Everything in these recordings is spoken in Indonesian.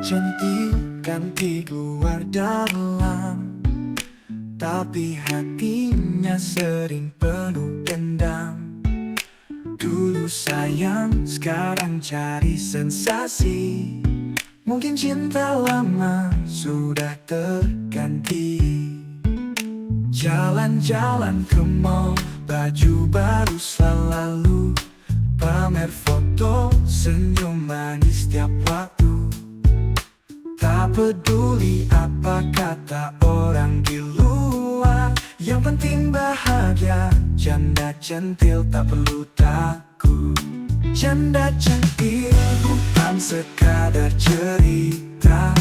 Cantik ganti luar dalam, tapi hatinya sering penuh dendam. Dulu sayang, sekarang cari sensasi. Mungkin cinta lama sudah terganti. Jalan-jalan ke mall, baju baru selalu, pamer foto, senyum manis tiap waktu. Tak peduli apa kata orang di luar, yang penting bahagia. Janda centil tak perlu takut. Janda centil bukan sekadar cerita,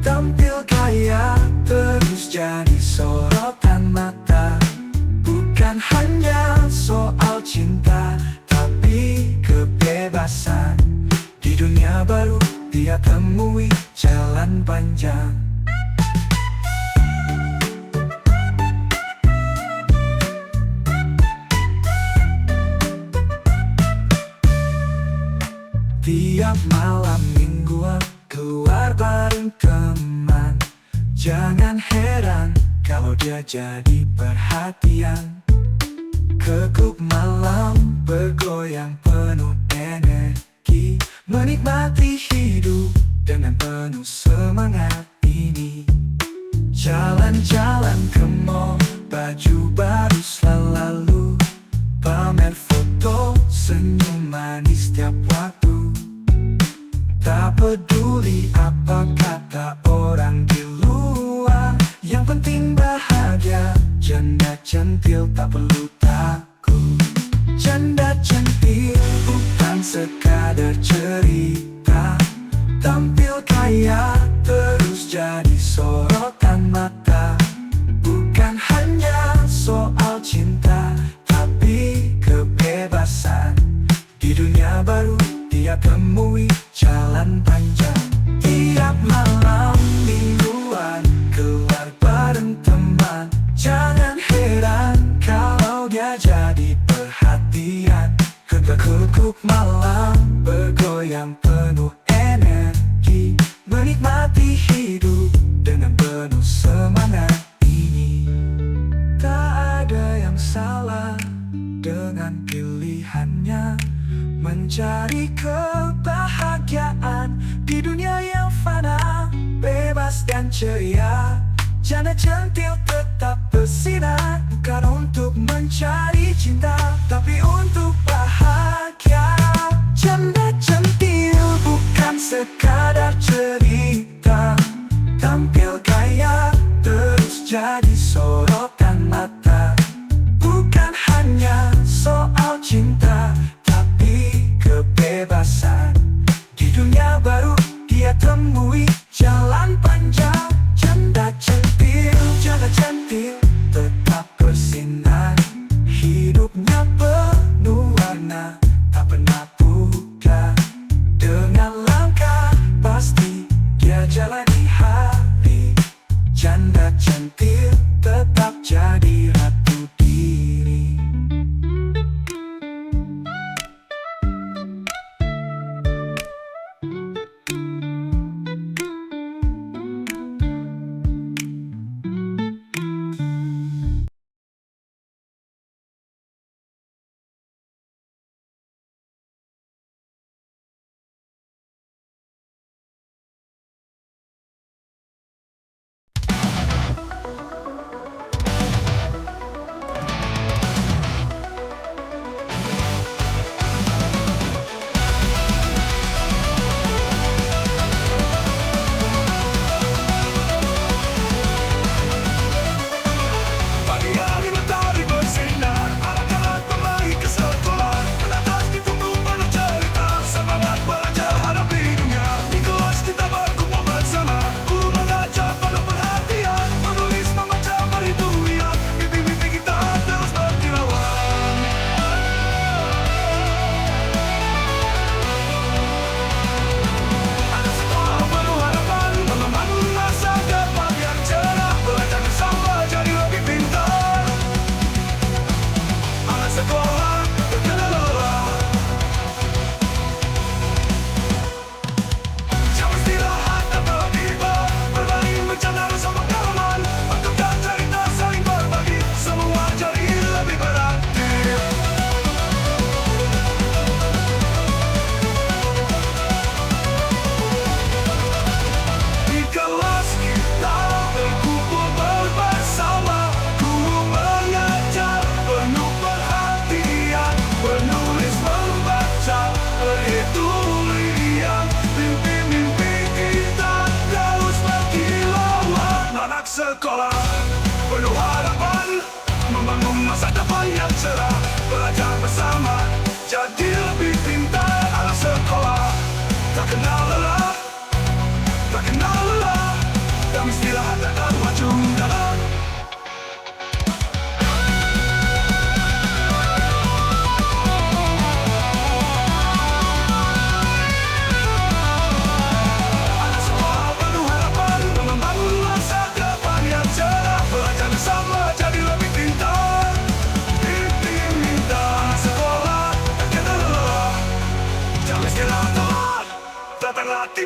tampil kaya terus jadi sorotan mata. Bukan hanya soal cinta, tapi kebebasan. Di dunia baru dia temui jalan panjang. Tiap malam mingguan keluar bareng teman. Jangan heran kalau dia jadi perhatian. Ke klub malam bergoyang penuh energi, menikmati hidup dengan penuh semangat ini. Jalan-jalan ke mall, baju baru selalu, pamer foto, senyum manis tiap waktu. Tak peduli apa kata orang di luar, yang penting bahagia. Janda centil tak perlu takut. Janda centil bukan sekadar cerita, tampil kaya terus jadi sorotan mata. Bukan hanya soal cinta, tapi kebebasan. Di dunia baru dia temui jalan panjang. Tiap malam mingguan keluar bareng teman. Jangan heran kalau dia jadi perhatian. Ke klub malam bergoyang penuh energi, menikmati hidup dengan penuh semangat ini. Tak ada yang salah dengan pilihannya, mencari kebahagiaan di dunia yang fana, bebas dan ceria. Janda centil tetap bersinar, bukan untuk mencari cinta, tapi untuk bahagia. Janda centil bukan sekadar cerita, tampil kaya terus jadi sorotan mata. Bukan hanya soal cinta, tapi kebebasan. Di dunia baru dia temui jalan panjang. Janda centil tetap bersinar, hidupnya penuh warna, tak pernah pudar. Dengan langkah pasti dia jalani hari. Janda centil tetap jadi ratu diri.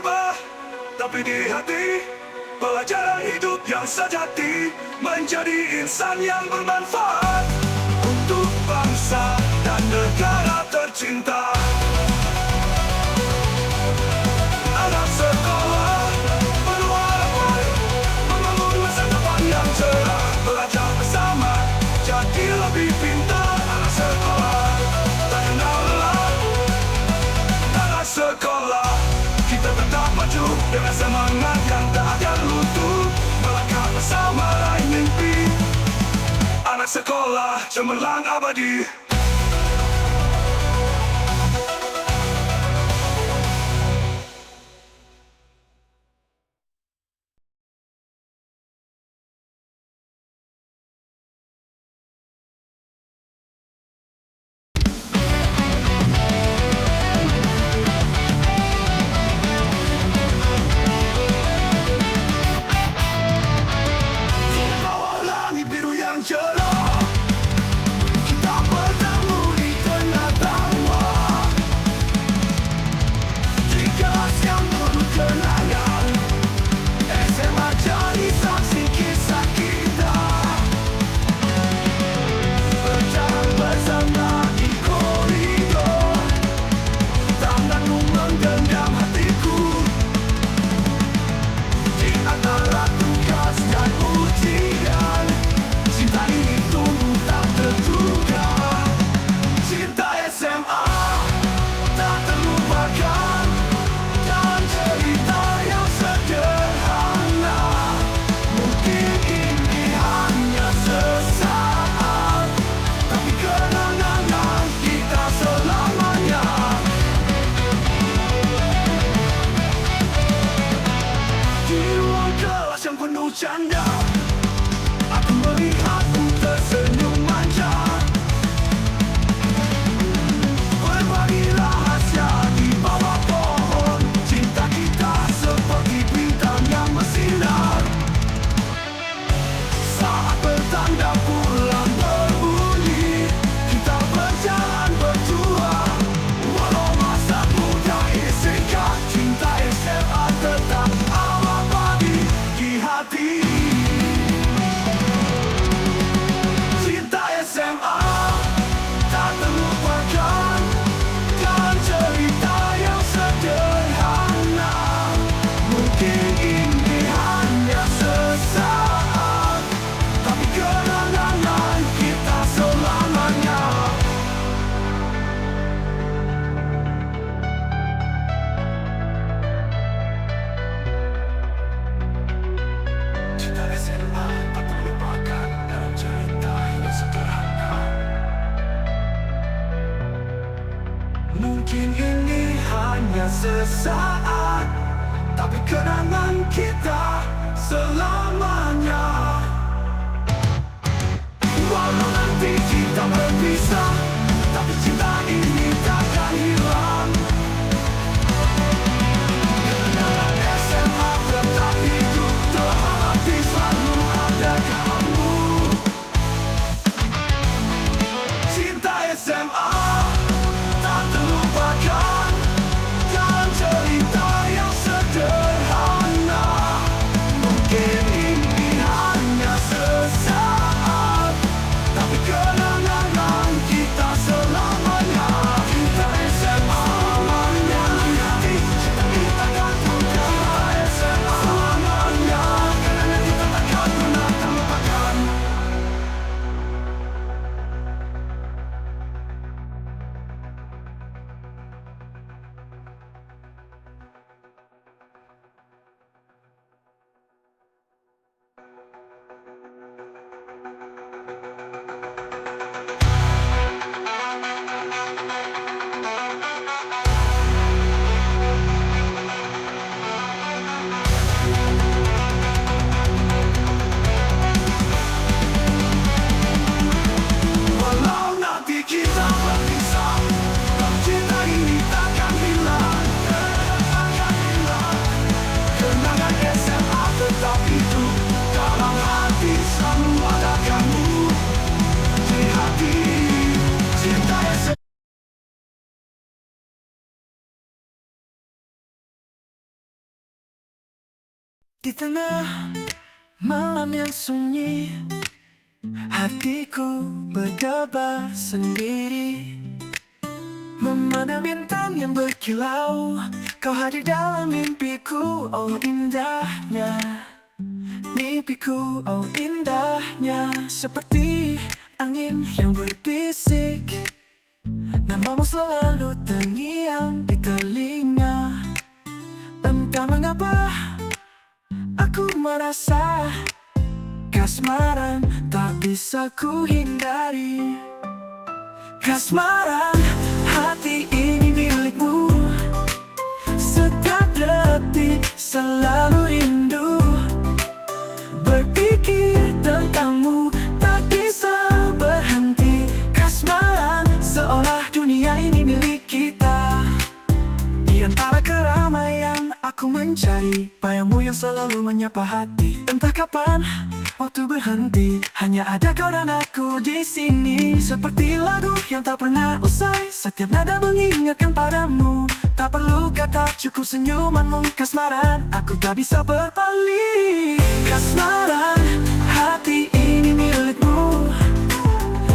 tiba, tapi di hati pelajaran hidup yang sejati menjadi insan yang bermanfaat untuk bangsa dan negara tercinta. Anak sekolah berwarna membangun masa depan yang cerah, belajar bersama jadi lebih pintar. Anak sekolah tak kenal lelah. Anak sekolah kita tetap maju dengan semangat yang tak akan luntur, melangkah bersama raih mimpi. Anak sekolah cemerlang abadi. Canda, aku melihatmu tersenyum manja, berbagi rahasia di bawah pohon. Cinta kita seperti bintang yang bersinar. Saat pertanda pulang berbunyi, kita berjalan berdua. Walau masa muda singkat, cinta SMA tetap abadi di hati. Cinta SMA tak terlupakan, dan cerita yang sederhana. Mungkin ini hanya sesaat, tapi kenangan kita selamanya. Cinta SMA tak terlupakan dalam cerita yang sederhana. Mungkin ini hanya sesaat, tapi kenangan kita selamanya. Walau nanti kita berpisah, tapi cinta ini takkan hilang. Kenangan SMA tetap hidup dalam hati, selalu ada kamu. Cinta SMA tak terlupakan, dan cerita yang sederhana. Mungkin ini hanya Di tengah malam yang sunyi, hatiku berdebar sendiri, memandang bintang yang berkilau. Kau hadir dalam mimpiku, oh indahnya mimpiku, oh indahnya. Seperti angin yang berbisik, namamu selalu terngiang di telinga. Entah mengapa aku merasa kasmaran tak bisa ku hindari. Kasmaran, hati ini milikmu, setiap detik selalu rindu. Berpikir tentangmu tak bisa berhenti. Kasmaran, seolah dunia ini milik kita. Di antara keramaian aku mencari bayangmu yang selalu menyapa hati. Entah kapan waktu berhenti, hanya ada kau dan aku di sini. Seperti lagu yang tak pernah usai, setiap nada mengingatkan padamu. Tak perlu kata, cukup senyumanmu. Kasmaran, aku tak bisa berpaling. Kasmaran, hati ini milikmu,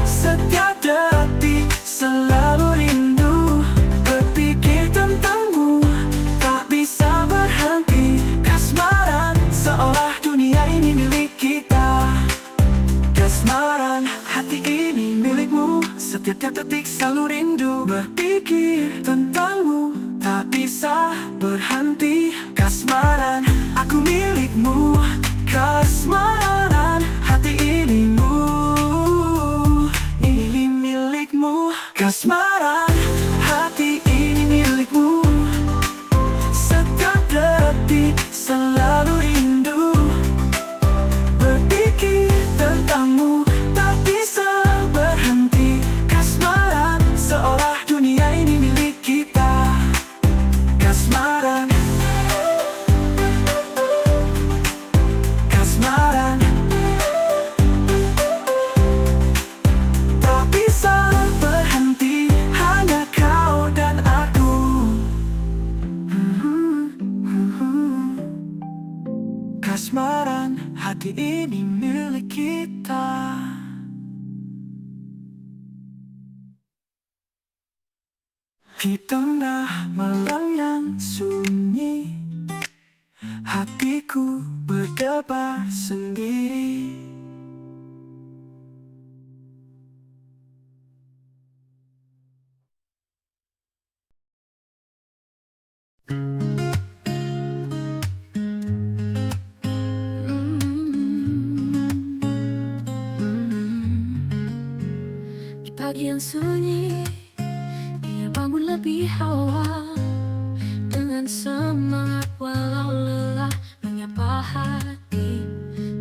setiap detik selalu rindu. Berpikir tentangmu tak bisa berhenti. Kasmaran, seolah dunia ini milik kita. Kasmaran, hati ini milikmu, setiap detik selalu rindu. Berpikir tentangmu tak bisa berhenti. Kasmaran, aku milikmu. Kasmaran, hati ini milikmu. Kasmaran, hati ini milikmu, setiap detik selalu rindu. Berpikir tentangmu tak bisa berhenti. Kasmaran, seolah dunia ini milik kita. Kasmaran, kasmaran, tak bisa berhenti. Hanya kau dan aku. Kasmaran, hati ini milik kita. Di tengah malam yang sunyi, hatiku berdebar sendiri. Di pagi yang sunyi, ia bangun lebih awal, dengan semangat walau lelah, menyapa hati.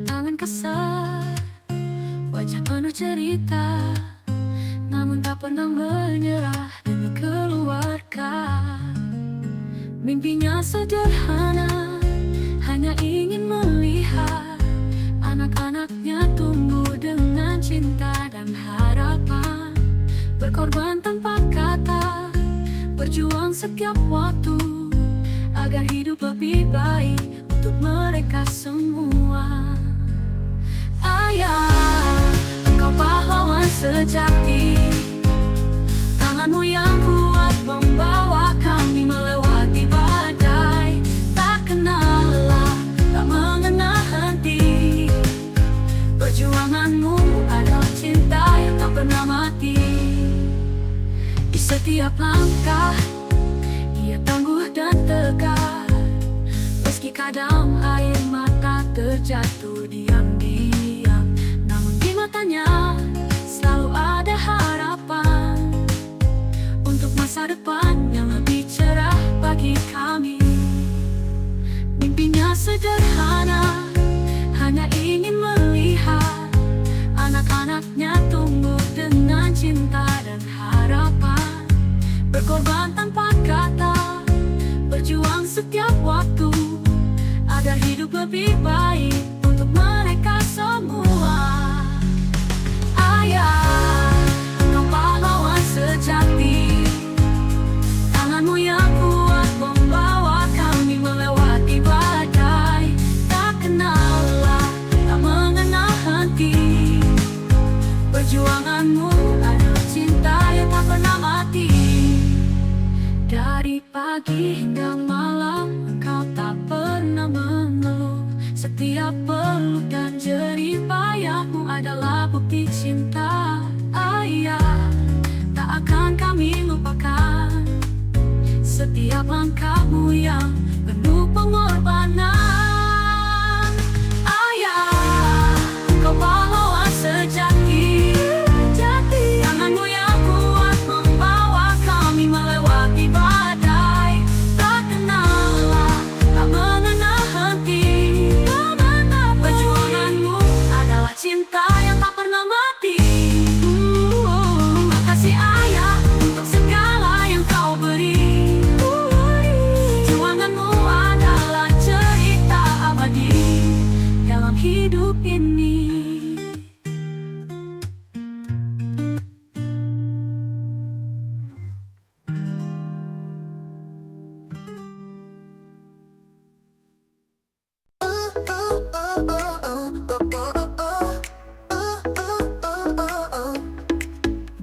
Tangan kasar, wajah penuh cerita, namun tak pernah menyerah demi keluarga. Mimpinya sederhana, hanya ingin melihat anak-anaknya tumbuh dengan cinta dan harapan. Berkorban tanpa kata, berjuang setiap waktu, agar hidup lebih baik untuk mereka semua. Ayah, engkau pahlawan sejati, tanganmu yang kuat membawa kami melewati badai. Tak kenal lelah, tak mengenal henti. Perjuanganmu adalah cinta yang tak pernah mati. Di setiap langkah, ia tangguh dan tegar, meski kadang air mata terjatuh diam-diam. Namun di matanya selalu ada harapan untuk masa depan yang lebih cerah bagi kami. Mimpinya sederhana, hanya ingin melihat anak-anaknya tumbuh dengan cinta dan harapan. Berkorban tanpa kata, berjuang setiap waktu, agar hidup lebih baik untuk mereka semua. Ayah, engkau pahlawan sejati, tanganmu yang kuat membawa kami melewati badai. Tak Perjuanganmu adalah cinta yang tak pernah mati. Dari pagi hingga malam engkau tak pernah mengeluh. Setiap peluk dan jerih payahmu adalah bukti cinta. Ayah, tak akan kami lupakan setiap langkahmu yang penuh pengorbanan. Ayah, kau pahlawan sejati. Tanganmu yang kuat membawa kami melewati badai. Tak kenal lelah, tak mengenal henti. Perjuanganmu adalah cinta yang tak pernah mati. Makasih ayah untuk segala yang kau beri. Perjuanganmu adalah cerita abadi dalam hidup ini.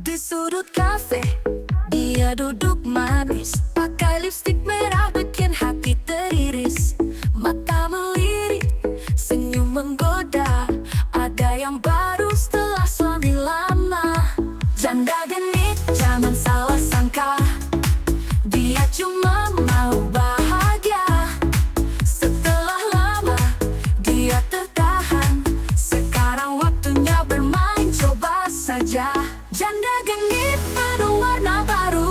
Di sudut kafe, dia duduk manis, pakai lipstik merah bikin hati teriris. Mata melirik, senyum menggoda, ada yang baru setelah suami lama. Janda genit, jangan salah sangka, dia cuma mau bahagia. Setelah lama, dia tertahan, sekarang waktunya bermain, coba saja. Janda genit penuh warna baru,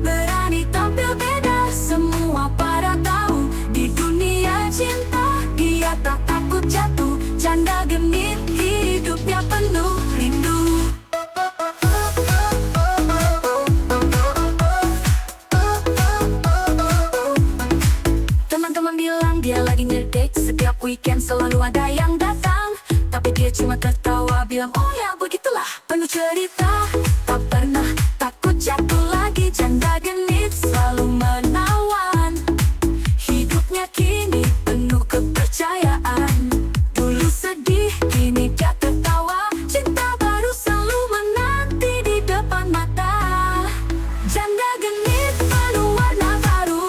berani tampil beda, semua pada tahu. Di dunia cinta, dia tak takut jatuh. Janda genit, hidupnya penuh rindu. Teman-teman bilang dia lagi ngedate, setiap weekend selalu ada yang datang. Tapi dia cuma tertawa bilang, oh ya begitulah. Penuh cerita, tak pernah takut jatuh lagi. Janda genit selalu menawan, hidupnya kini penuh kepercayaan. Dulu sedih, kini dia tertawa, cinta baru selalu menanti di depan mata. Janda genit penuh warna baru,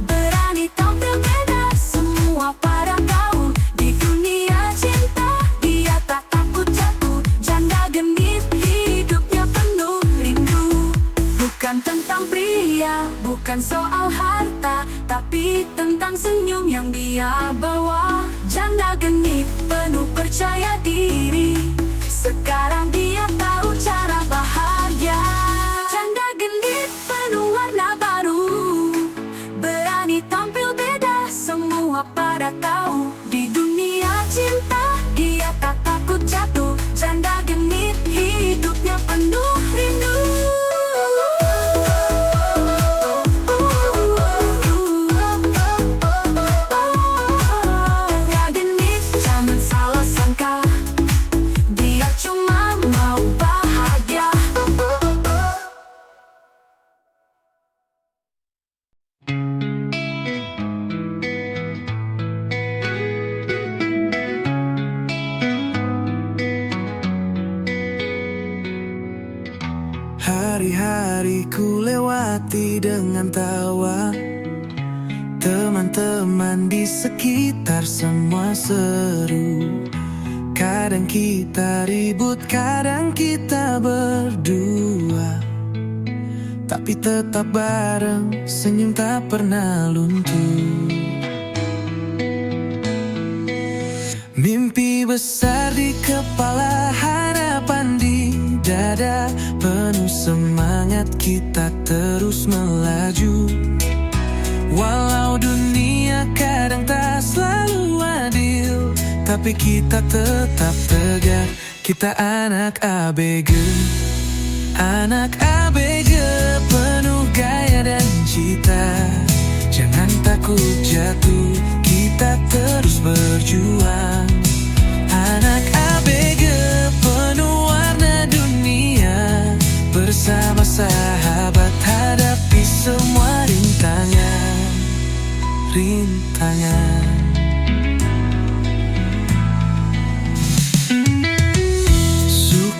berani tampil beda, semua pada tahu. Di dunia cinta, dia tak takut jatuh. Janda genit, hidupnya penuh rindu. Bukan tentang pria, bukan soal harta, tapi tentang senyum yang dia bawa. Janda genit penuh percaya diri, sekarang dia tahu cara bahagia. Janda genit penuh warna baru, berani tampil beda, semua pada tahu. Di dunia cinta, dia tak takut jatuh. Janda genit, hidupnya penuh rindu. Janda genit, jangan salah sangka, dia cuma mau bahagia. Hari-hari ku lewati dengan tawa, teman-teman di sekitar semua seru. Kadang kita ribut, kadang kita berdua, tapi tetap bareng, senyum tak pernah luntur. Mimpi besar di kepala, harapan di dada, penuh semangat kita terus melaju. Walau dunia kadang tak selalu adil, tapi kita tetap tegar. Kita anak ABG, anak ABG penuh gaya dan cita. Jangan takut jatuh, kita terus berjuang. Anak ABG penuh warna dunia, bersama sahabat hadapi semua rintangan.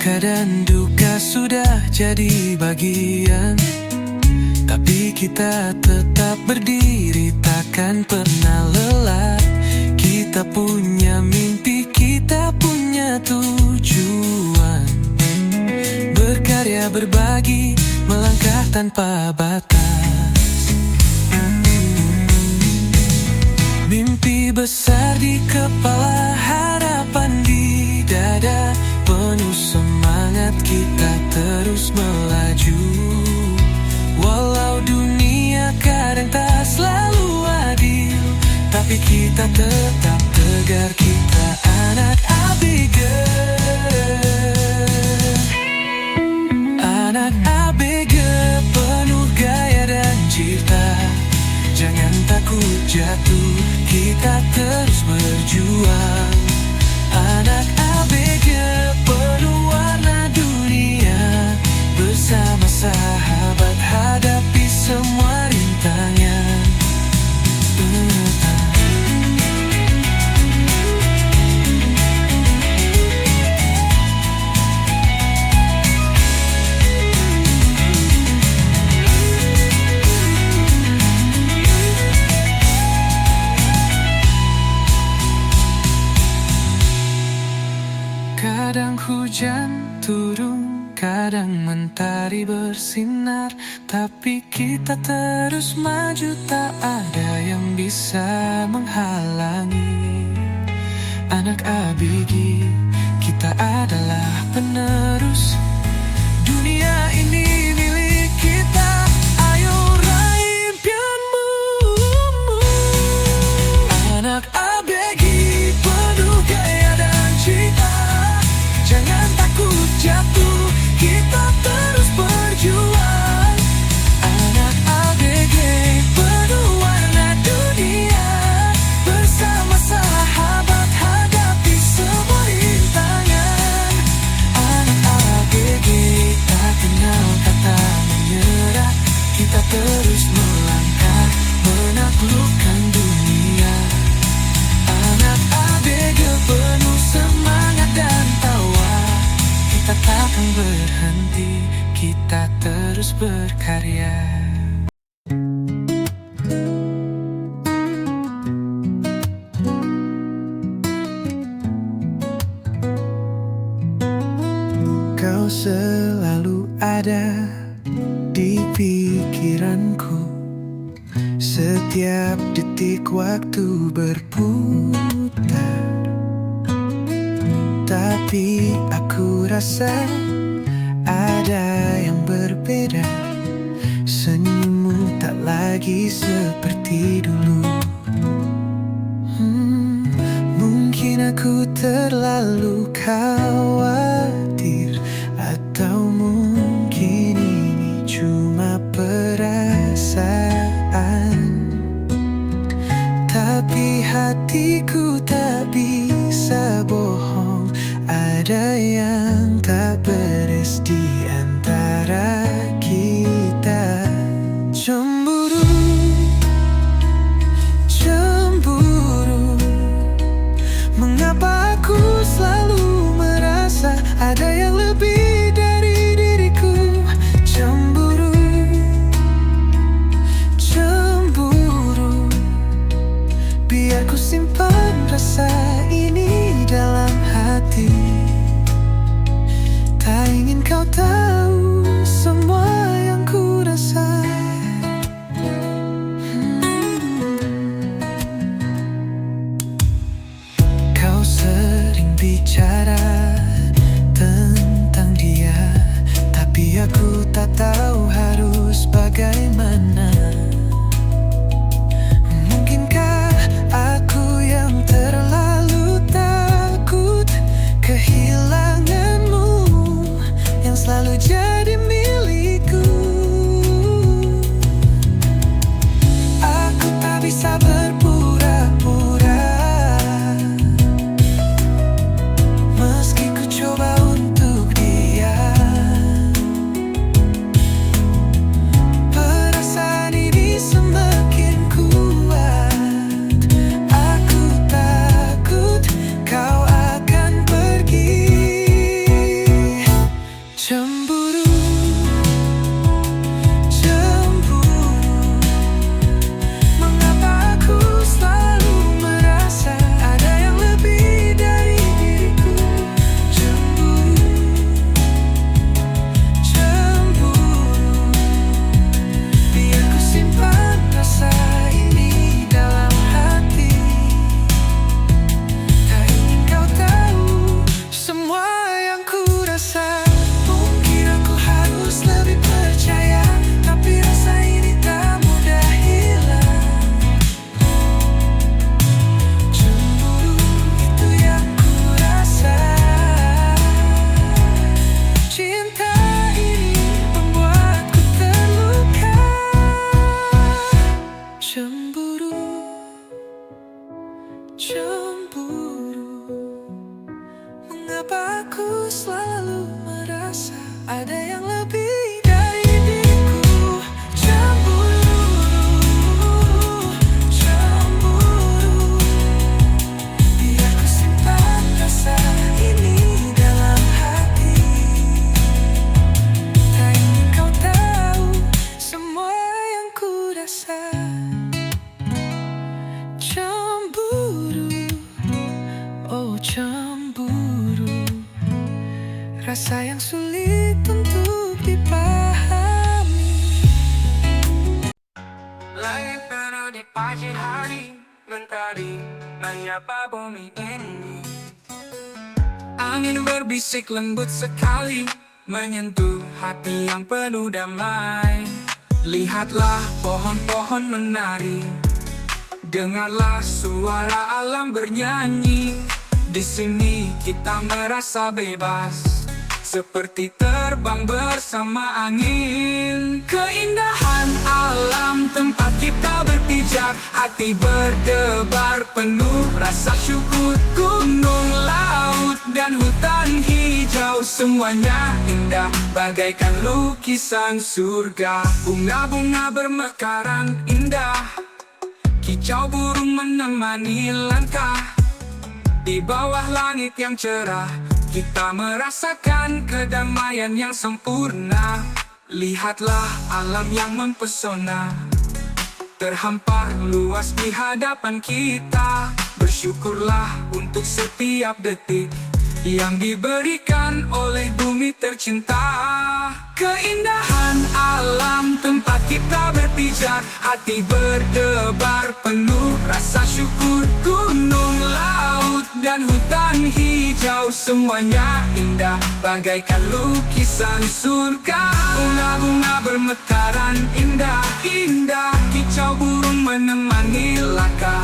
Suka dan duka sudah jadi bagian, tapi kita tetap berdiri, takkan pernah lelah. Kita punya mimpi, kita punya tujuan. Berkarya, berbagi, melangkah tanpa batas. Mimpi besar di kepala, harapan di dada. Penuh semangat kita terus melaju. Walau dunia kadang tak selalu adil, tapi kita tetap tegar, kita anak ABG. Anak ABG penuh gaya dan cita. Jangan takut jatuh, kita terus berjuang. Anak ABG penuh warna dunia. Bersama sahabat hadapi semua rintangan. Kadang hujan turun, kadang mentari bersinar, tapi kita terus maju, tak ada yang bisa menghalangi. Anak ABG, kita adalah penerus. Dunia ini milik kita, ayo raih impianmu. Anak ABG penuh gaya dan cita. Jangan takut jatuh, kita terus berjuang. Anak ABG penuh warna dunia. Bersama sahabat hadapi semua rintangan. Anak ABG tak kenal kata menyerah. Kita terus melangkah, menaklukkan dunia. Anak ABG penuh semangat dan tawa. Kita takkan berhenti, kita terus berkarya. Kau selalu ada di pikiranku. Setiap detik waktu berputar, tapi aku rasa ada yang berbeda. Senyummu tak lagi seperti dulu. Mungkin aku terlalu khawatir, atau mungkin ini cuma perasaan. Tapi hatiku tak bisa bohong, ada yang tak beres di antara kita. Cemburu, cemburu. Mengapa aku selalu merasa ada yang lebih dari diriku? Cemburu, cemburu. Biar ku simpan rasa ini dalam hati. Tak ingin kau tahu semua yang ku rasa. Kau sering bicara tentang dia, tapi aku tak tahu harus bagaimana. Mungkinkah aku yang terlalu takut kehilanganmu, yang selalu jadi milikku. Aku tak bisa berpura-pura, meski ku coba untuk diam. Perasaan ini semakin kuat. Aku takut kau akan pergi. rasa. Mungkin aku harus lebih percaya, tapi rasa ini tak mudah hilang. Cemburu itu yang ku rasa. Cinta ini membuatku terluka. Cemburu, cemburu. Mengapa aku selalu merasa ada yang lebih dari diriku? Cemburu, cemburu. Biar ku simpan rasa ini dalam hati. Tak ingin kau tahu semua yang ku rasa. Cemburu, oh cemburu. Rasa yang sulit untuk dipahami. Langit biru di pagi hari, mentari menyapa bumi ini. Angin berbisik lembut sekali, menyentuh hati yang penuh damai. Lihatlah pohon-pohon menari, dengarlah suara alam bernyanyi. Di sini kita merasa bebas, seperti terbang bersama angin. Keindahan alam tempat kita berpijak, hati berdebar penuh rasa syukur. Gunung, laut, dan hutan hijau, semuanya indah bagaikan lukisan surga. Bunga-bunga bermekaran indah, kicau burung menemani langkah. Di bawah langit yang cerah, kita merasakan kedamaian yang sempurna. Lihatlah alam yang mempesona, terhampar luas di hadapan kita. Bersyukurlah untuk setiap detik yang diberikan oleh bumi tercinta. Keindahan alam tempat kita berpijak, hati berdebar penuh rasa syukur. Gunung, laut, dan hutan hijau, semuanya indah bagaikan lukisan surga. Bunga-bunga bermekaran indah, indah. Kicau burung menemani langkah.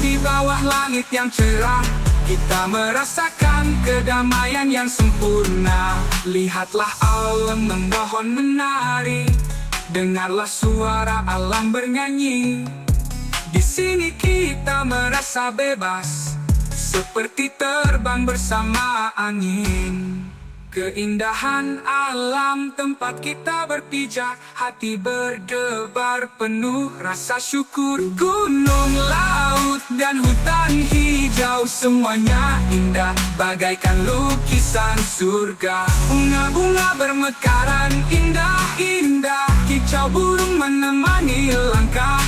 Di bawah langit yang cerah, kita merasakan kedamaian yang sempurna. Lihatlah alam memohon menari, dengarlah suara alam bernyanyi. Di sini kita merasa bebas, seperti terbang bersama angin. Keindahan alam tempat kita berpijak, hati berdebar penuh rasa syukur. Gunung, laut, dan hutan hijau, semuanya indah bagaikan lukisan surga. Bunga-bunga bermekaran indah, indah. Kicau burung menemani langkah.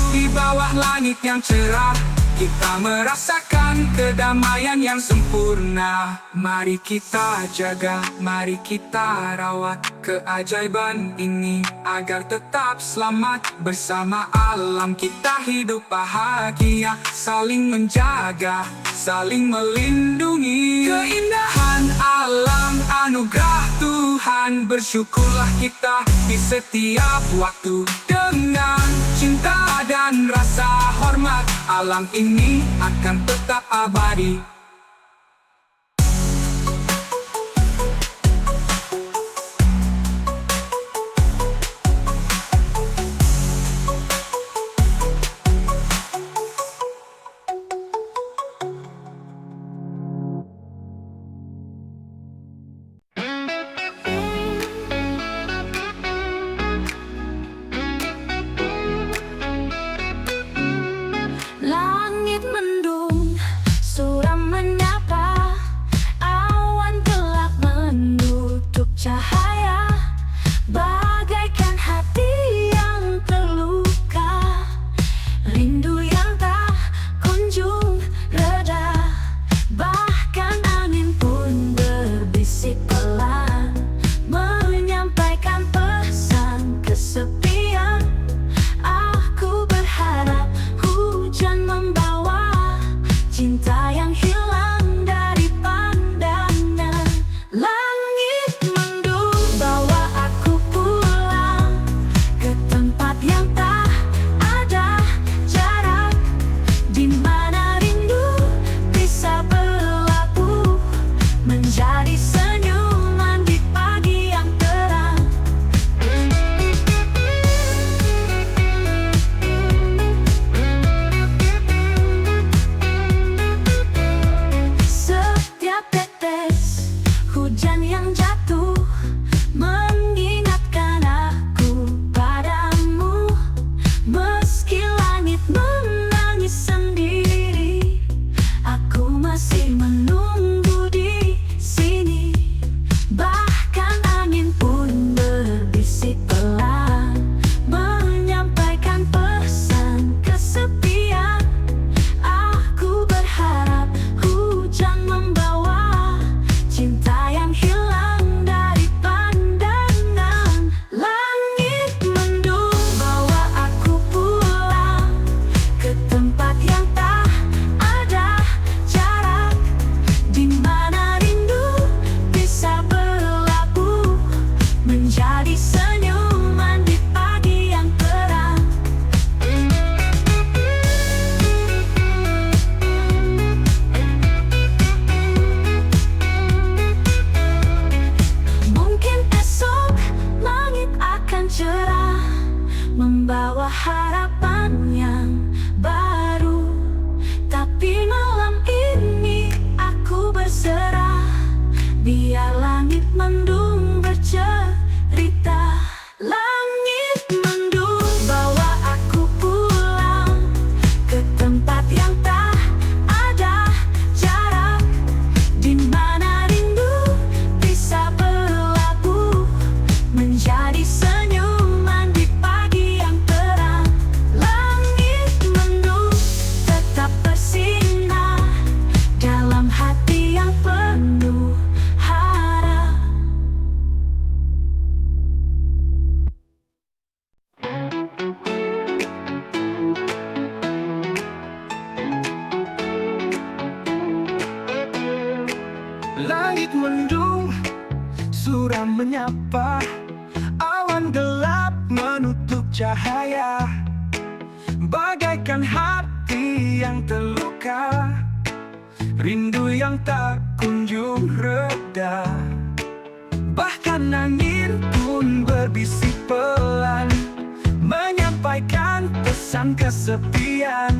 Di bawah langit yang cerah, kita merasakan kedamaian yang sempurna. Mari kita jaga, mari kita rawat keajaiban ini agar tetap selamat. Bersama alam kita hidup bahagia, saling menjaga, saling melindungi. Keindahan alam anugerah Tuhan, bersyukurlah kita di setiap waktu. Dengan cinta dan rasa hormat, alam ini akan tetap abadi. Langit mendung, suram menjadi senyuman di pagi yang terang. Setiap tetes hujan yang jatuh mengingatkan aku padamu. Meski langit menangis sendiri, aku masih menunggu di sini. Bahkan angin pun berbisik pelan, menyampaikan pesan kesepian. Aku berharap hujan membawa cinta yang hilang dari pandangan. Langit mendung bawa aku pulang ke tempat yang tak ada jarak, di mana rindu bisa berlabuh menjadi senyuman di pagi yang terang. Mungkin esok langit akan cerah, membawa harapan yang baru. Tapi malam ini aku berserah, biar langit mendung bercerita. Langit mendung bawa aku pulang ke tempat yang tak ada jarak, di mana rindu bisa berlabuh menjadi senyuman di pagi yang terang. Langit mendung tetap bersinar dalam hati yang penuh harap. Langit mendung, suram menyapa. Awan gelap menutup cahaya, bagaikan hati yang terluka, rindu yang tak kunjung reda. Bahkan angin pun berbisik pelan, menyampaikan pesan kesepian.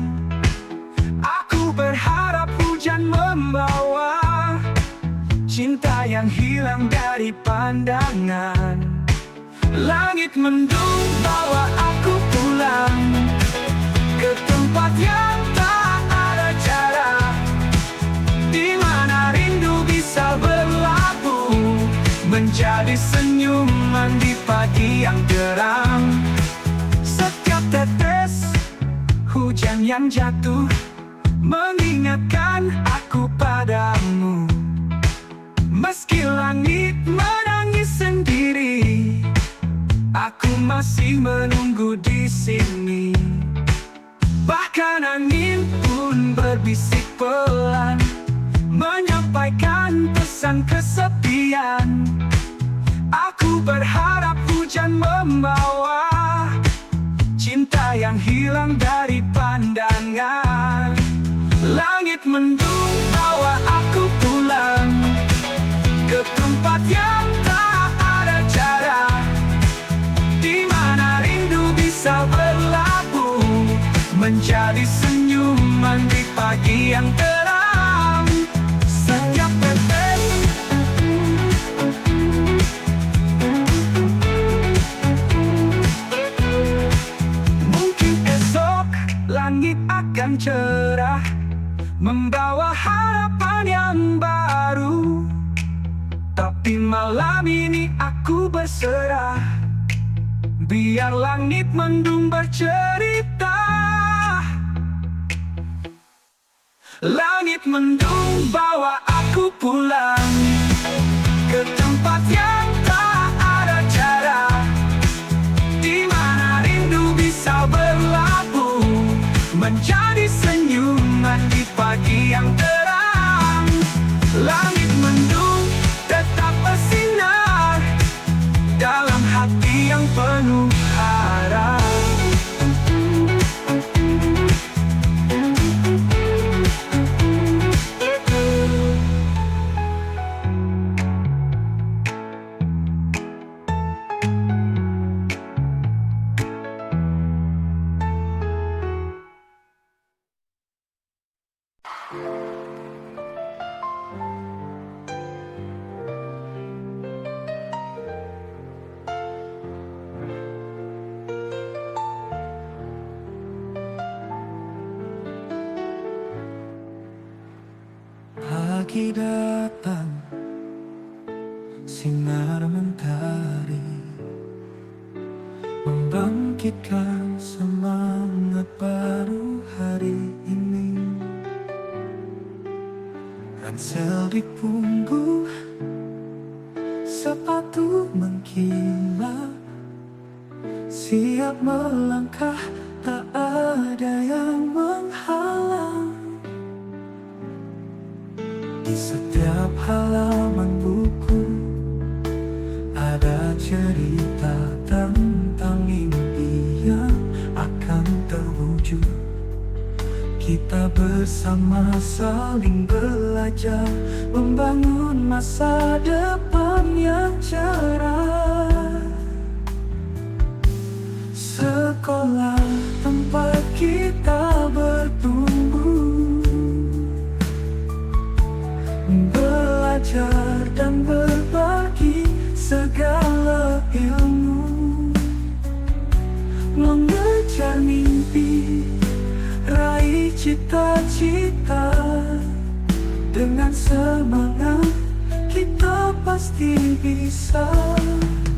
Aku berharap hujan membawa cinta yang hilang dari pandangan. Langit mendung bawa aku pulang ke tempat yang tak ada jarak, di mana rindu bisa berlabuh menjadi senyuman di pagi yang terang. Setiap tetes hujan yang jatuh mengingatkan aku padamu. Meski langit menangis sendiri, aku masih menunggu di sini. Bahkan angin pun berbisik pelan, menyampaikan pesan kesepian. Aku berharap hujan membawa cinta yang hilang dari pandangan. Langit mendung bawa aku pulang ke tempat yang tak ada jarak, di mana rindu bisa berlabuh menjadi senyuman di pagi yang terang. Setiap tetes mungkin esok langit akan cerah, membawa harapan yang baru. Tapi malam ini aku berserah, biar langit mendung bercerita. Langit mendung bawa aku pulang ke tempat yang tak ada jarak, di mana rindu bisa berlabuh menjadi senyuman di pagi yang terang. Langit mendung tetap bersinar dalam hati yang penuh harap. Pagi datang, sinar mentari membangkitkan semangat baru hari ini. Ransel di punggung, sepatu mengkilat, siap melangkah, tak ada yang menghalang. Di setiap halaman buku ada cerita tentang mimpi yang akan terwujud. Kita bersama saling belajar, membangun masa depan yang cerah. Sekolah tempat kita bertumbuh, belajar dan berbagi segala ilmu, mengejar mimpi, raih cita-cita. Dengan semangat kita pasti bisa.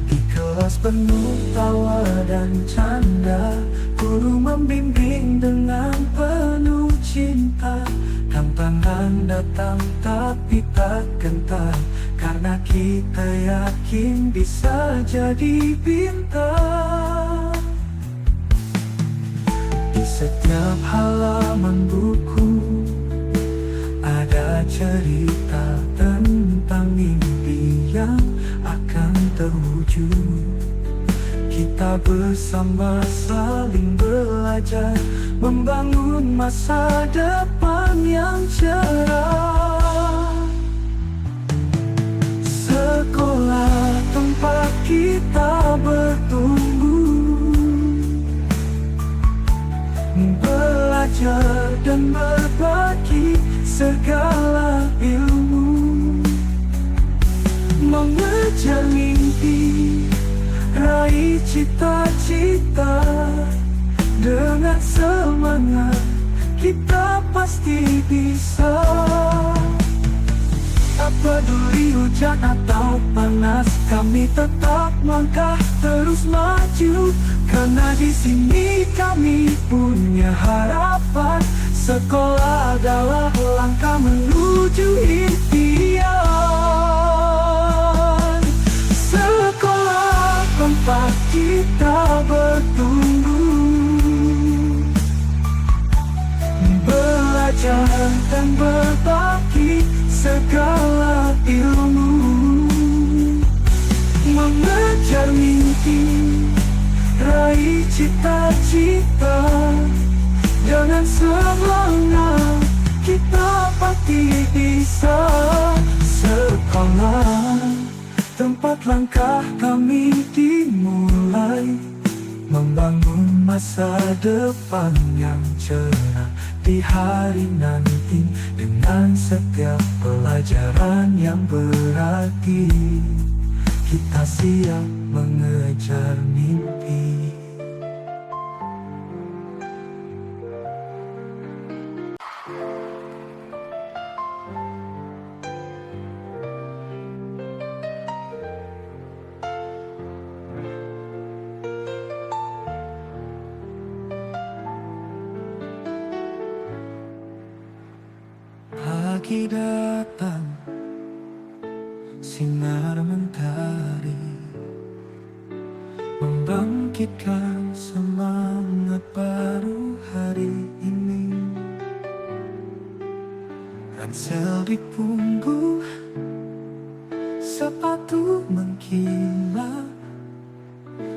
Di kelas penuh tawa dan canda, guru membimbing dengan penuh cinta. Tantangan datang tapi tak gentar, karena kita yakin bisa jadi bintang. Di setiap halaman buku ada cerita tentang mimpi yang akan terwujud. Kita bersama saling belajar, membangun masa depan yang cerah. Sekolah tempat kita bertumbuh, belajar dan berbagi segala ilmu, mengejar mimpi, raih cita-cita. Dengan semangat kita pasti bisa. Tak peduli hujan atau panas, kami tetap langkah terus maju. Karena di sini kami punya harapan. Sekolah adalah langkah menuju impian. Sekolah tempat kita bertumbuh, belajar dan berbagi segala ilmu, mengejar mimpi, raih cita-cita. Dengan semangat kita pasti bisa. Sekolah tempat langkah kami dimulai, membangun masa depan yang cerah di hari nanti. Dengan setiap pelajaran yang berarti, kita siap mengejar mimpi. Pagi datang, sinar mentari membangkitkan semangat baru hari ini. Ransel di punggung, sepatu mengkilat,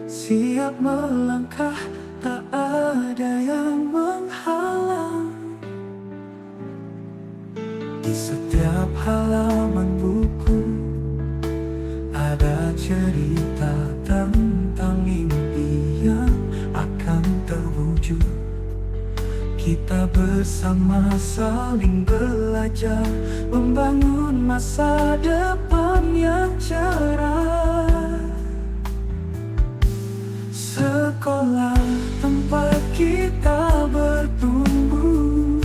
siap melangkah, tak ada yang menghalang. Di setiap halaman buku ada cerita tentang mimpi yang akan terwujud. Kita bersama saling belajar, membangun masa depan yang cerah. Sekolah tempat kita bertumbuh,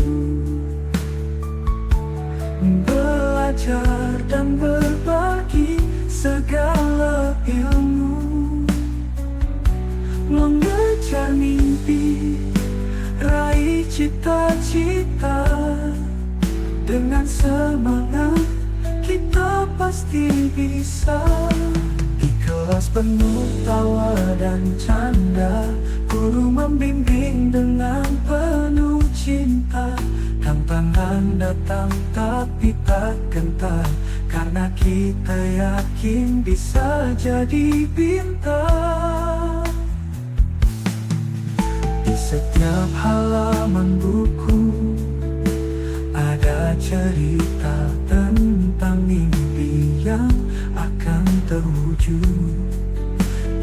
Dengan semangat kita pasti bisa. Ikhlas penuh tawa dan canda, guru membimbing dengan penuh cinta. Tantangan datang tapi tak gentar, karena kita yakin bisa jadi bintang. Di setiap halaman buku ada cerita tentang mimpi yang akan terwujud.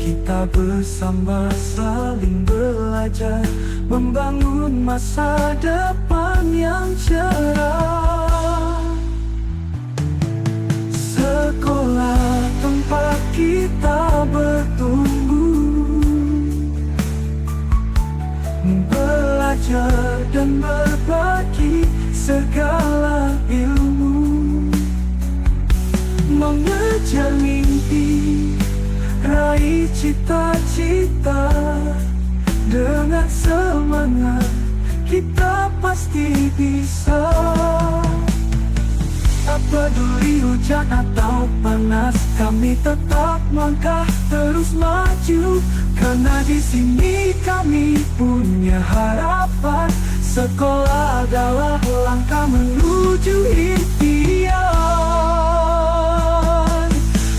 Kita bersama saling belajar, membangun masa depan yang cerah. Sekolah tempat kita bertumbuh, belajar dan berbagi segala ilmu, mengejar mimpi, raih cita-cita. Dengan semangat kita pasti bisa. Tak peduli hujan atau panas, kami tetap langkah terus maju. Karena di sini kami punya harapan, sekolah adalah langkah menuju impian.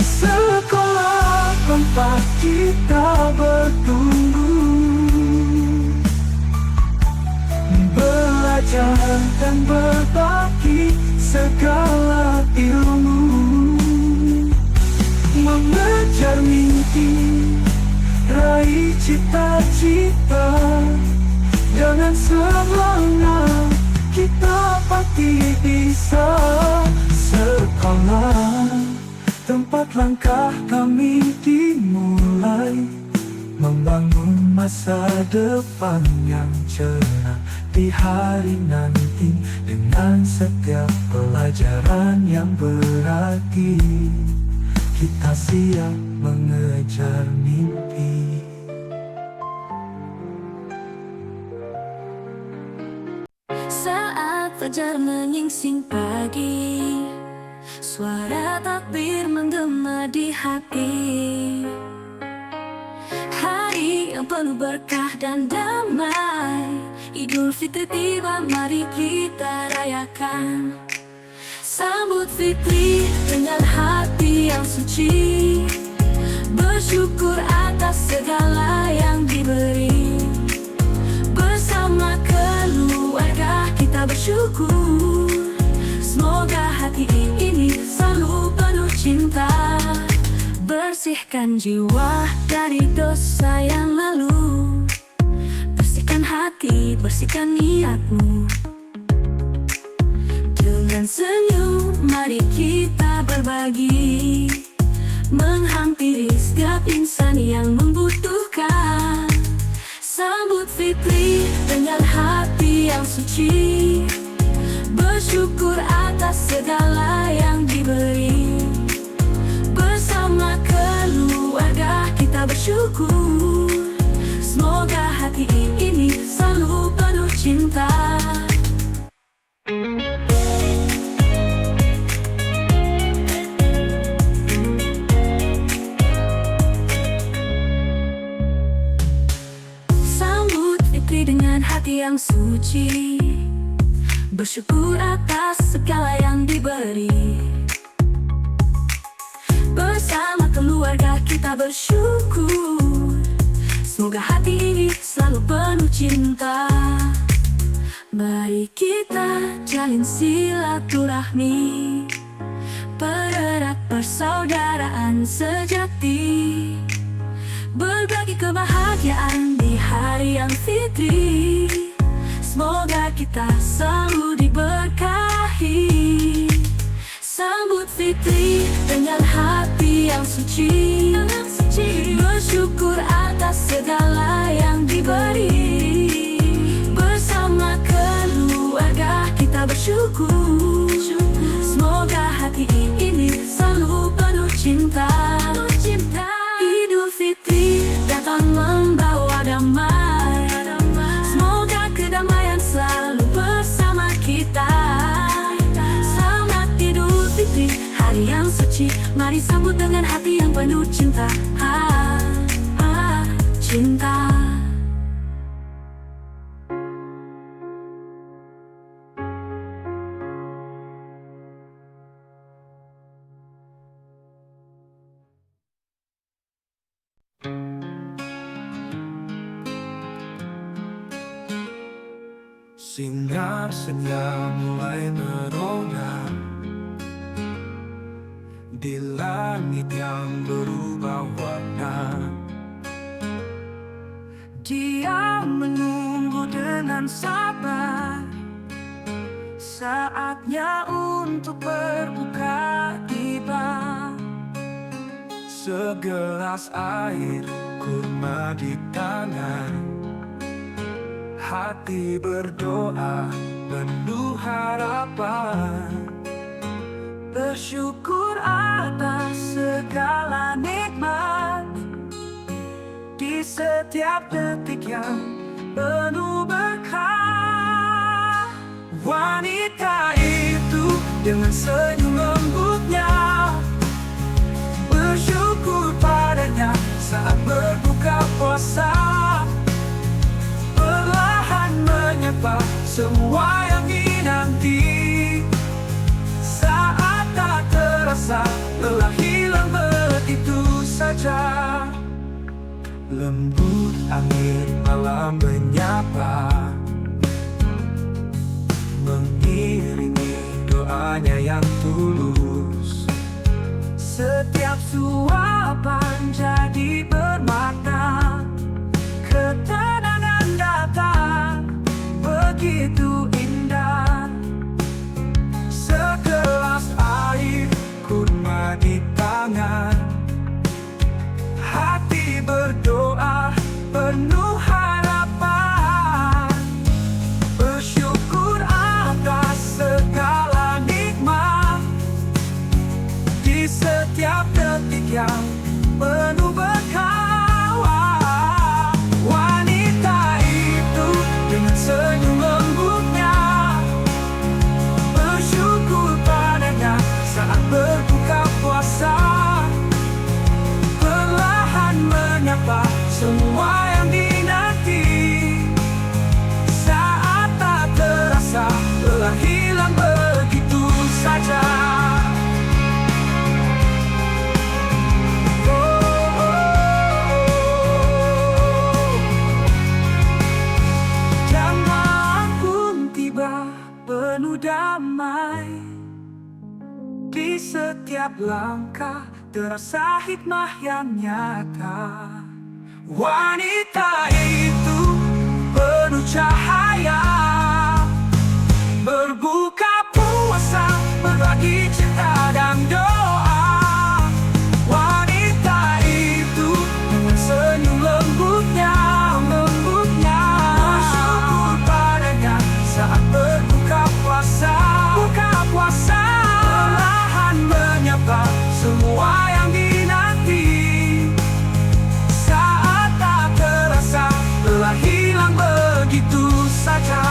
Sekolah tempat kita bertumbuh, belajar dan berbagi segala ilmu, mengejar mimpi, raih cita-cita. Dengan semangat kita pasti bisa. Sekolah tempat langkah kami dimulai, membangun masa depan yang cerah di hari nanti. Dengan setiap pelajaran yang berarti, kita siap mengejar mimpi. Saat fajar menyingsing pagi, suara takbir menggema di hati. Hari yang penuh berkah dan damai, Idul Fitri tiba, mari kita rayakan. Sambut Fitri dengan hati yang suci, bersyukur atas segala yang diberi. Bersama keluarga kita bersyukur, semoga hati ini selalu penuh cinta. Bersihkan jiwa dari dosa yang lalu, bersihkan hati, bersihkan niatmu. Dengan senyum mari kita berbagi, menghampiri setiap insan yang membutuhkan. Sambut Fitri dengan hati yang suci, bersyukur atas segala yang diberi. Bersama keluarga kita bersyukur, semoga hati ini selalu penuh cinta. Dengan hati yang suci, bersyukur atas segala yang diberi. Bersama keluarga kita bersyukur, semoga hati ini selalu penuh cinta. Mari kita jalin silaturahmi, pererat persaudaraan sejati, berbagi kebahagiaan di hari yang fitri. Semoga kita selalu diberkahi. Sambut Fitri dengan hati yang suci, bersyukur atas segala yang diberi. Bersama keluarga kita bersyukur, semoga hati ini selalu penuh cinta. Idul Fitri datang membawa damai, semoga kedamaian selalu bersama kita. sambut dengan hati yang penuh cinta. Cinta. Sinar senja mulai merona di langit yang berubah warna. Dia menunggu dengan sabar, saatnya untuk berbuka tiba. Segelas air kurma di tangan, hati berdoa penuh harapan, bersyukur atas segala nikmat di setiap detik yang penuh berkah. Wanita itu dengan senyum lembutnya bersyukur padanya saat berbuka puasa, perlahan menyapa semua yang dinanti. Saat tak terasa lelah hilang begitu saja. Lembut angin malam menyapa, mengiringi doanya yang tulus. Setiap suapan jadi bermakna, ketenangan datang begitu indah. Segelas air kurma di tangan, hati berdoa penuh harapan, bersyukur atas segala nikmat di setiap detik yang penuh berkah. Wanita itu dengan senyum lembutnya bersyukur padanya saat berbuka puasa, perlahan menyapa semua yang dinanti. Saat tak terasa lelah hilang begitu saja. Dan malam pun tiba penuh damai, di setiap langkah terasa hikmah yang nyata. Wanita itu penuh cahaya, berbuka puasa, berbagi cinta dan doa. Wanita itu dengan senyum lembutnya bersyukur padanya saat berbuka puasa, perlahan menyapa semua yang dinanti. Saat tak terasa lelah hilang begitu saja.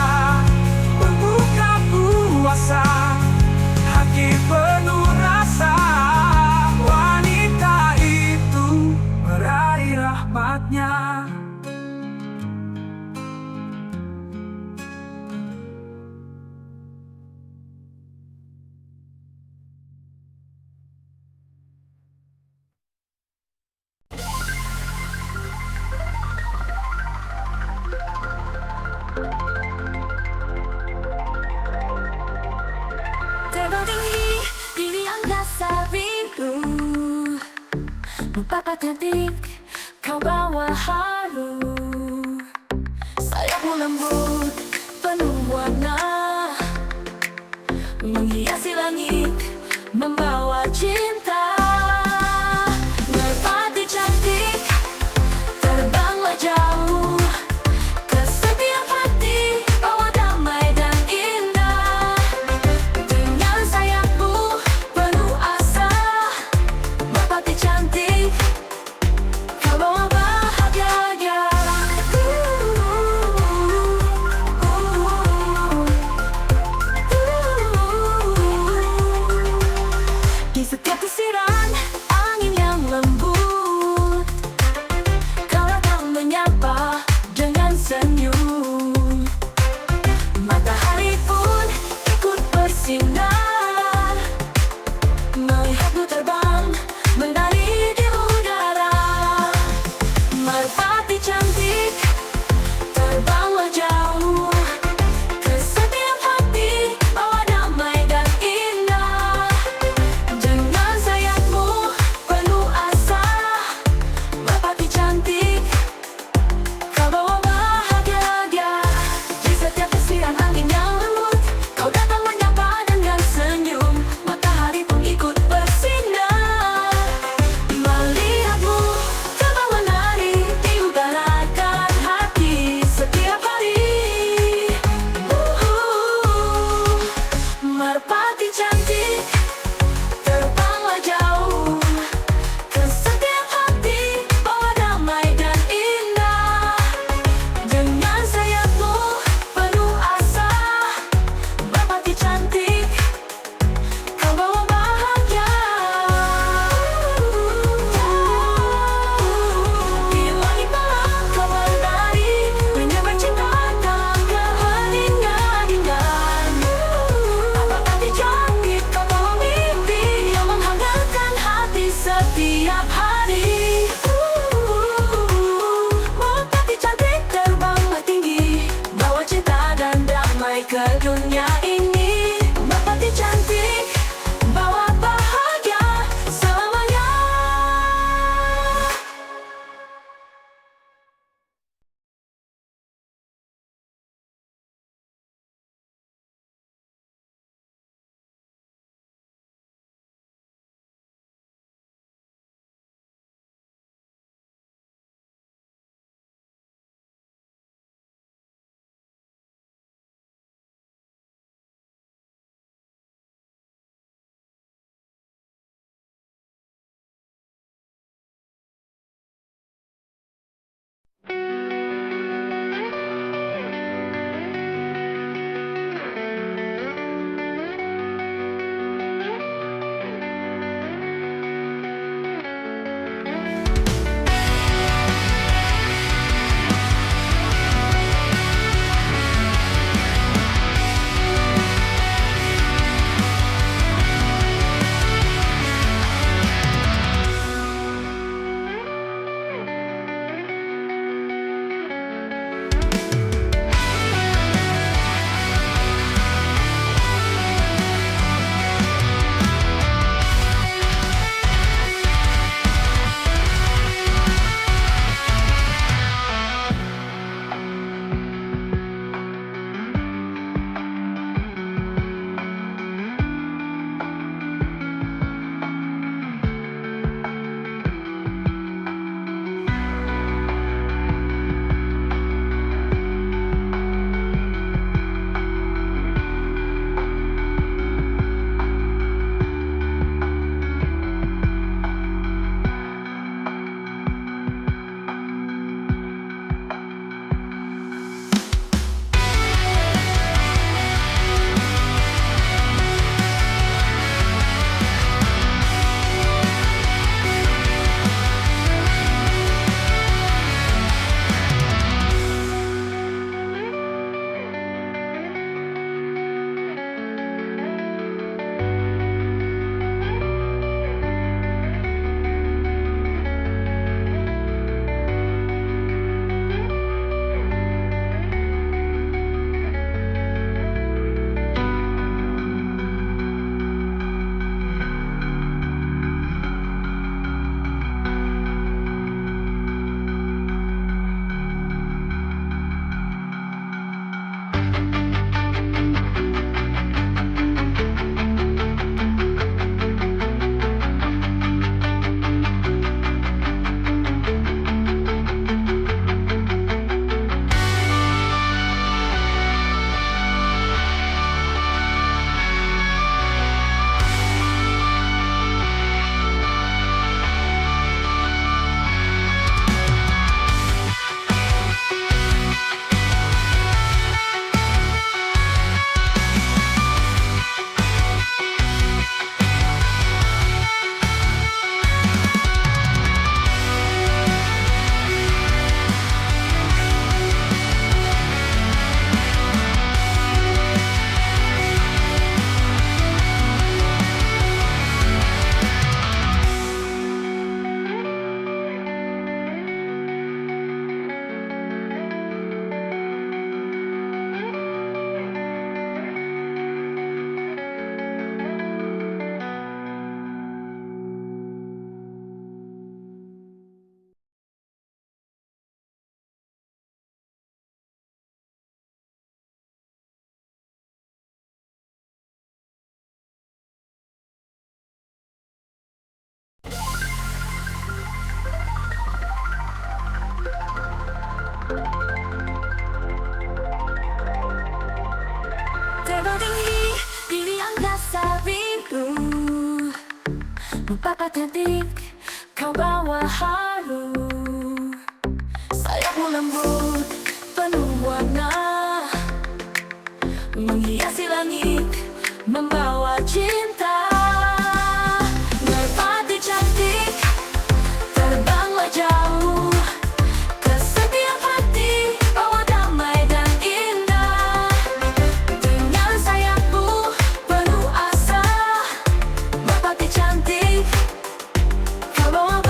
Berbuka puasa, hati penuh rasa. Wanita itu meraih rahmatnya. Terbang tinggi di angkasa biru, empat cantik kau bawa haru. Sayapmu lembut penuh warna, menghiasi langit membawa cinta. Merpati cantik terbanglah jauh ke setiap hati, bawa damai dan indah. Dengan sayapmu penuh asa, merpati cantik kau bawa bahagia. Di setiap desiran setiap hari. Merpati cantik terbanglah tinggi, bawa cinta dan damai ke dunia ini. Merpati cantik, bawa bahagia selamanya. Papa cantik, kau bawa haru. Sayapmu lembut, penuh warna, menghiasi langit, membawa cinta. Merpati cantik, terbanglah jauh ke setiap hati, bawa damai dan indah. Dengan sayapmu penuh asa, merpati cantik, kau bawa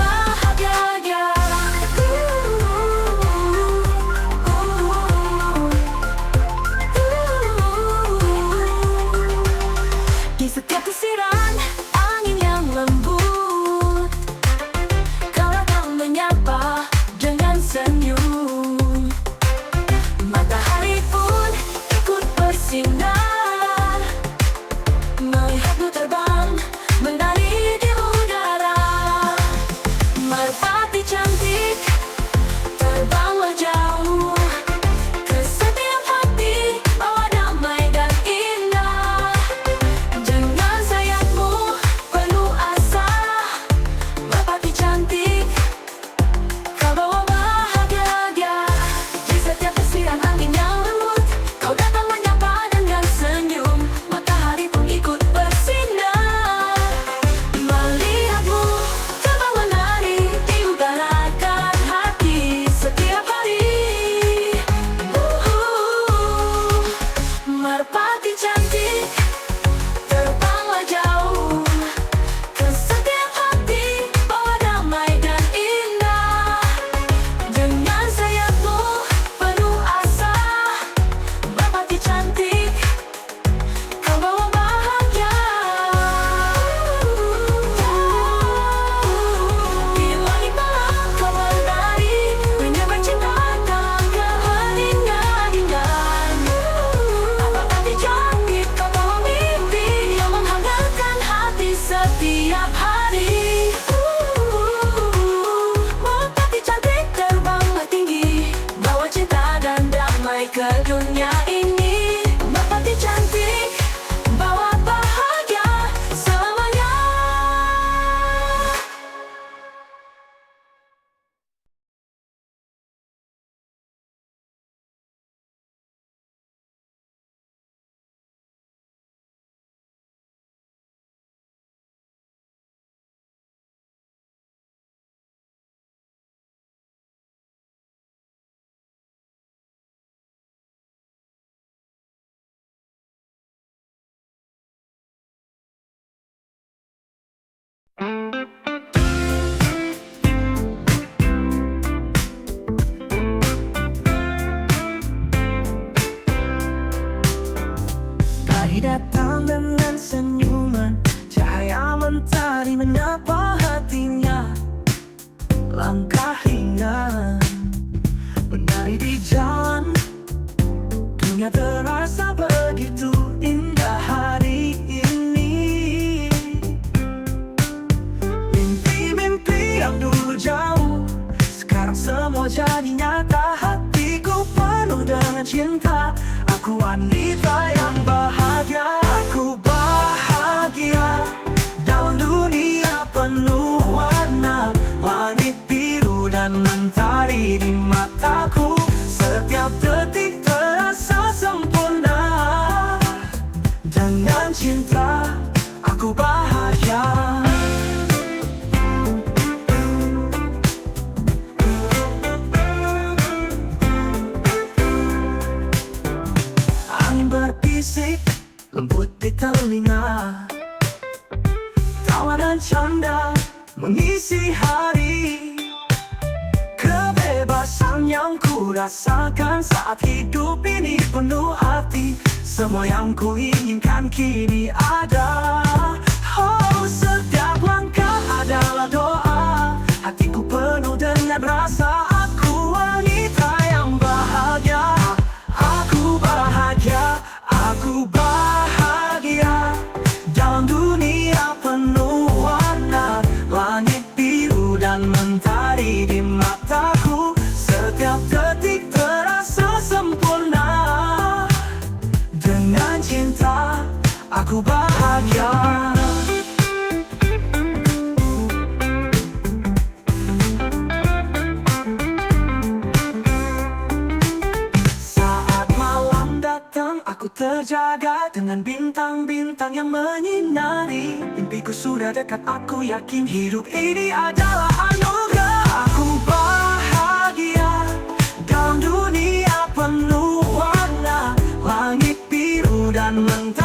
cantik, kau bawa bahagia di setiap desiran angin yang lembut. Kau datang menyapa dengan senyum, matahari pun ikut bersinar. Melihatmu terbang menari di udarakan hati setiap hari. Merpati cantik, terbanglah jauh ke setiap hati, bawa damai dan indah. Dengan sayapmu penuh asa, merpati cantik, kau bawa bahagia. Di langit malam kau menari, menyambar cinta dalam keheningan. Merpati cantik, kau bawa mimpi yang menghangatkan hati setiap hari. Merpati cantik, terbanglah tinggi, bawa cinta dan damai ke dunia ini. Merpati cantik, bawa bahagia selamanya. Pagi datang dengan senyuman, cahaya mentari menyapa hatinya. Langkah ringan menari di jalan, dunia terasa begitu indah hari ini. Mimpi-mimpi yang dulu jauh, sekarang semua jadi nyata. Hatiku penuh dengan cinta, aku wanita yang bahagia. Aku bahagia dalam dunia penuh warna, langit biru dan mentari di mataku. Setiap detik terasa sempurna. Dengan cinta aku bahagia. Angin berbisik lembut di telinga, tawa dan canda mengisi hari. Kebebasan yang ku rasakan saat hidup ini penuh arti. Semua yang ku inginkan kini ada. Oh, setiap langkah adalah doa, hatiku penuh dengan rasa. Aku wanita yang bahagia. Aku bahagia, aku bahagia dalam dunia penuh warna, langit biru dan mentari di mataku. Setiap detik terasa sempurna. Dengan cinta aku bahagia. Aku terjaga dengan bintang-bintang yang menyinari. Mimpiku sudah dekat, aku yakin hidup ini adalah anugerah. Aku bahagia dalam dunia penuh warna, langit biru dan mentari.